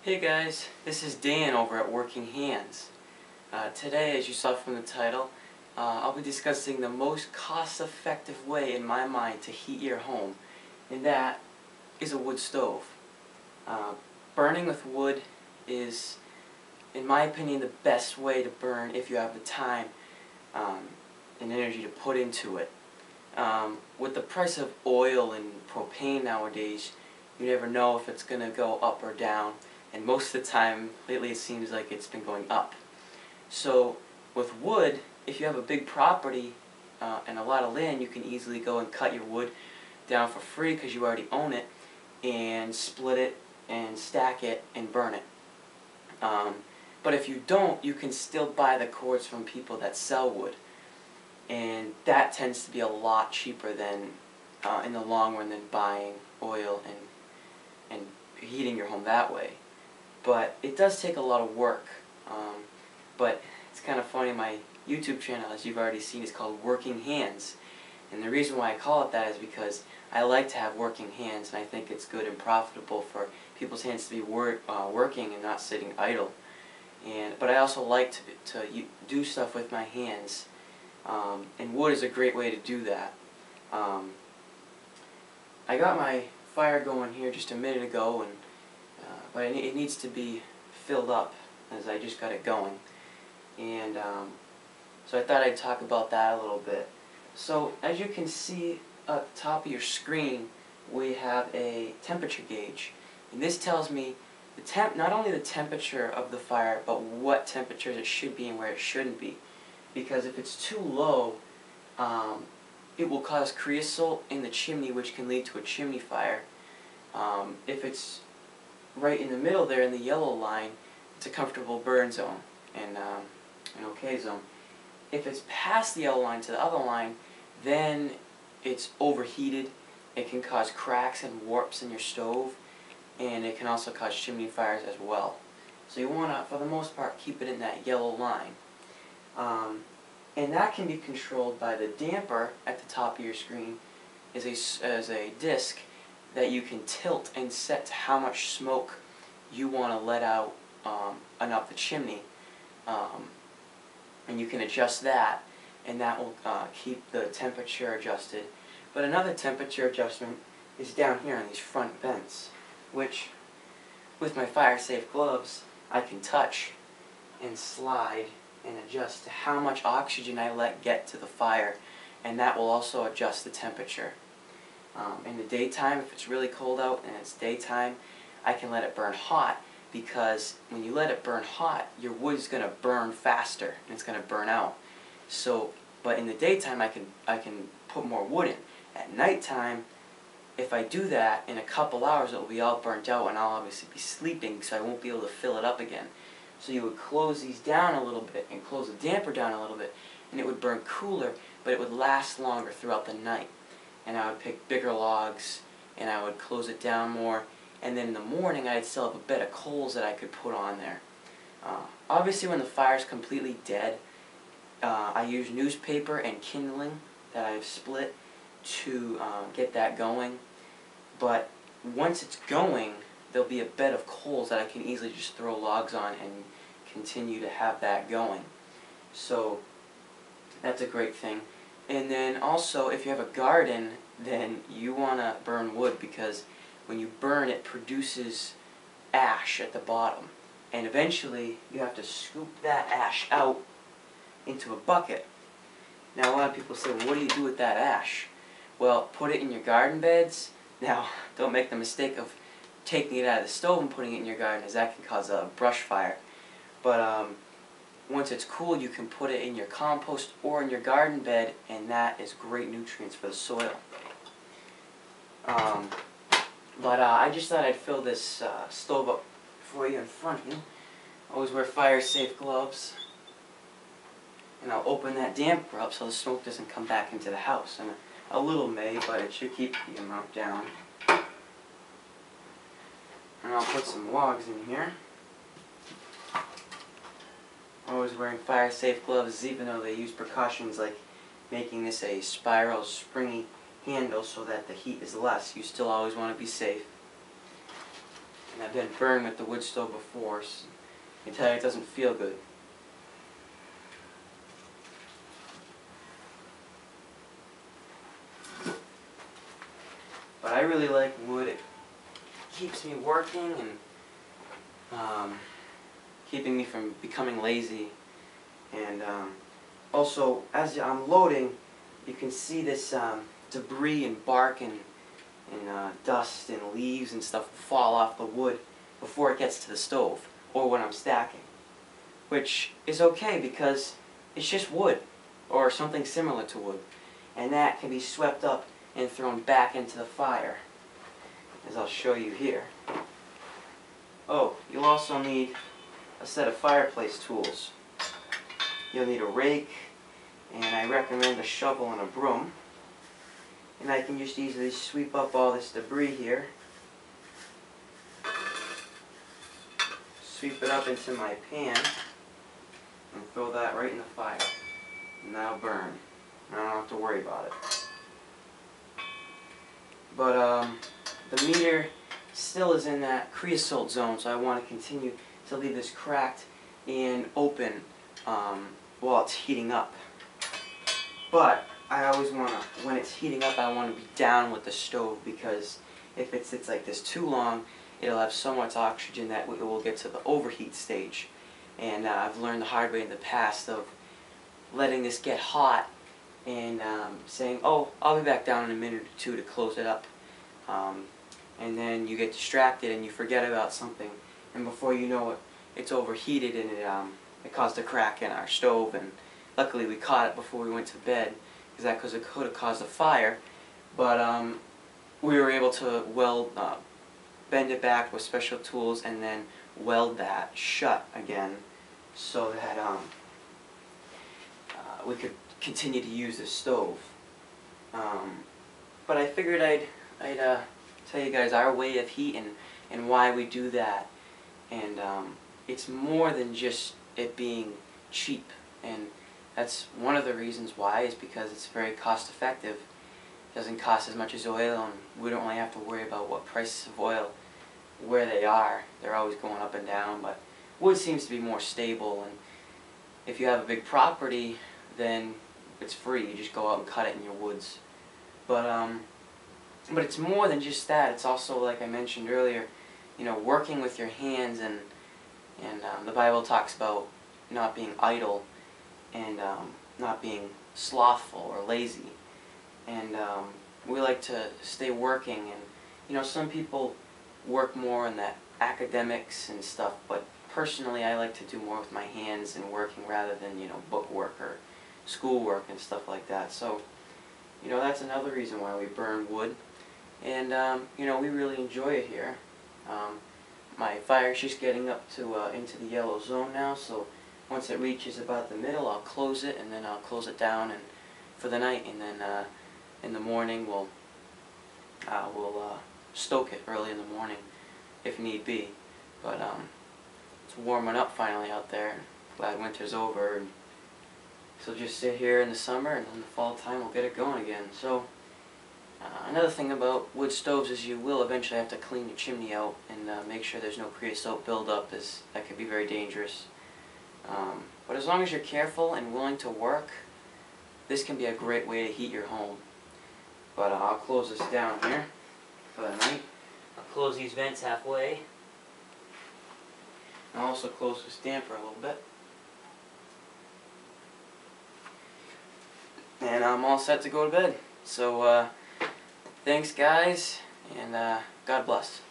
Hey guys, this is Dan over at Working Hands. Today, as you saw from the title, I'll be discussing the most cost-effective way in my mind to heat your home, and that is a wood stove. Burning with wood is, in my opinion, the best way to burn if you have the time and energy to put into it. With the price of oil and propane nowadays, you never know if it's going to go up or down. And most of the time, lately it seems like it's been going up. So with wood, if you have a big property and a lot of land, you can easily go and cut your wood down for free because you already own it, and split it and stack it and burn it. But if you don't, you can still buy the cords from people that sell wood. And that tends to be a lot cheaper than, in the long run, than buying oil and heating your home that way. But it does take a lot of work. But it's kind of funny, my YouTube channel, as you've already seen, is called Working Hands. And the reason why I call it that is because I like to have working hands, and I think it's good and profitable for people's hands to be working and not sitting idle. But I also like to do stuff with my hands, and wood is a great way to do that. I got my fire going here just a minute ago, and but it needs to be filled up as I just got it going. And so I thought I'd talk about that a little bit. So as you can see at the top of your screen, we have a temperature gauge. And this tells me not only the temperature of the fire, but what temperatures it should be and where it shouldn't be. Because if it's too low, it will cause creosote in the chimney, which can lead to a chimney fire. If it's right in the middle there in the yellow line, it's a comfortable burn zone and an okay zone. If it's past the yellow line to the other line, then it's overheated. It can cause cracks and warps in your stove, and it can also cause chimney fires as well. So you want to, for the most part, keep it in that yellow line. And that can be controlled by the damper at the top of your screen as a disc that you can tilt and set to how much smoke you want to let out and up the chimney. And you can adjust that, and that will keep the temperature adjusted. But another temperature adjustment is down here on these front vents, which, with my fire-safe gloves, I can touch and slide and adjust to how much oxygen I let get to the fire, and that will also adjust the temperature. In the daytime, if it's really cold out and it's daytime, I can let it burn hot, because when you let it burn hot, your wood is going to burn faster and it's going to burn out. So, but in the daytime, I can put more wood in. At nighttime, if I do that, in a couple hours it will be all burnt out, and I'll obviously be sleeping, so I won't be able to fill it up again. So you would close these down a little bit and close the damper down a little bit, and it would burn cooler, but it would last longer throughout the night. And I would pick bigger logs, and I would close it down more, and then in the morning I'd still have a bed of coals that I could put on there. Obviously when the fire's completely dead, I use newspaper and kindling that I've split to get that going. But once it's going, there'll be a bed of coals that I can easily just throw logs on and continue to have that going. So that's a great thing. And then also, if you have a garden, then you want to burn wood, because when you burn, it produces ash at the bottom. And eventually, you have to scoop that ash out into a bucket. Now, a lot of people say, well, what do you do with that ash? Well, put it in your garden beds. Now, don't make the mistake of taking it out of the stove and putting it in your garden, as that can cause a brush fire. But once it's cool, you can put it in your compost or in your garden bed, and that is great nutrients for the soil. But I just thought I'd fill this stove up for you in front of you. Always wear fire-safe gloves. And I'll open that damper up so the smoke doesn't come back into the house. And a little may, but it should keep the amount down. And I'll put some logs in here. Always wearing fire-safe gloves, even though they use precautions like making this a spiral, springy handle so that the heat is less. You still always want to be safe. And I've been burned with the wood stove before, so I can tell you it doesn't feel good. But I really like wood. It keeps me working and keeping me from becoming lazy. And also, as I'm loading, you can see this debris and bark and dust and leaves and stuff fall off the wood before it gets to the stove or when I'm stacking. Which is okay because it's just wood or something similar to wood. And that can be swept up and thrown back into the fire, as I'll show you here. Oh, you'll also need a set of fireplace tools. You'll need a rake, and I recommend a shovel and a broom. And I can just easily sweep up all this debris here. Sweep it up into my pan and throw that right in the fire. And that'll burn. I don't have to worry about it. But the meter still is in that creosote zone, so I want to continue to leave this cracked and open while it's heating up. But I always want to, when it's heating up, I want to be down with the stove, because if it sits like this too long, it'll have so much oxygen that it will get to the overheat stage. And I've learned the hard way in the past of letting this get hot and saying, oh, I'll be back down in a minute or two to close it up. And then you get distracted and you forget about something, and before you know it, it's overheated and it caused a crack in our stove. And luckily we caught it before we went to bed, because it could have caused a fire. But we were able to bend it back with special tools and then weld that shut again so that we could continue to use the stove. But I figured I'd tell you guys our way of heat and why we do that. And it's more than just it being cheap. And that's one of the reasons why, is because it's very cost effective. It doesn't cost as much as oil, and we don't really have to worry about what prices of oil, where they are. They're always going up and down, but wood seems to be more stable. And if you have a big property, then it's free. You just go out and cut it in your woods. But it's more than just that. It's also, like I mentioned earlier, you know, working with your hands, and the Bible talks about not being idle and not being slothful or lazy. And we like to stay working, and you know, some people work more in that academics and stuff, but personally I like to do more with my hands and working rather than, you know, book work or schoolwork and stuff like that. So, you know, that's another reason why we burn wood. And you know, we really enjoy it here. My fire's just getting up to into the yellow zone now, so once it reaches about the middle, I'll close it, and then I'll close it down and for the night, and then in the morning we'll stoke it early in the morning if need be. But it's warming up finally out there. Glad winter's over, and so just sit here in the summer, and in the fall time we'll get it going again. So another thing about wood stoves is you will eventually have to clean your chimney out and make sure there's no creosote buildup, as that could be very dangerous. But as long as you're careful and willing to work, this can be a great way to heat your home. But I'll close this down here for the night. I'll close these vents halfway. I'll also close this damper a little bit. And I'm all set to go to bed. So thanks guys, and God bless.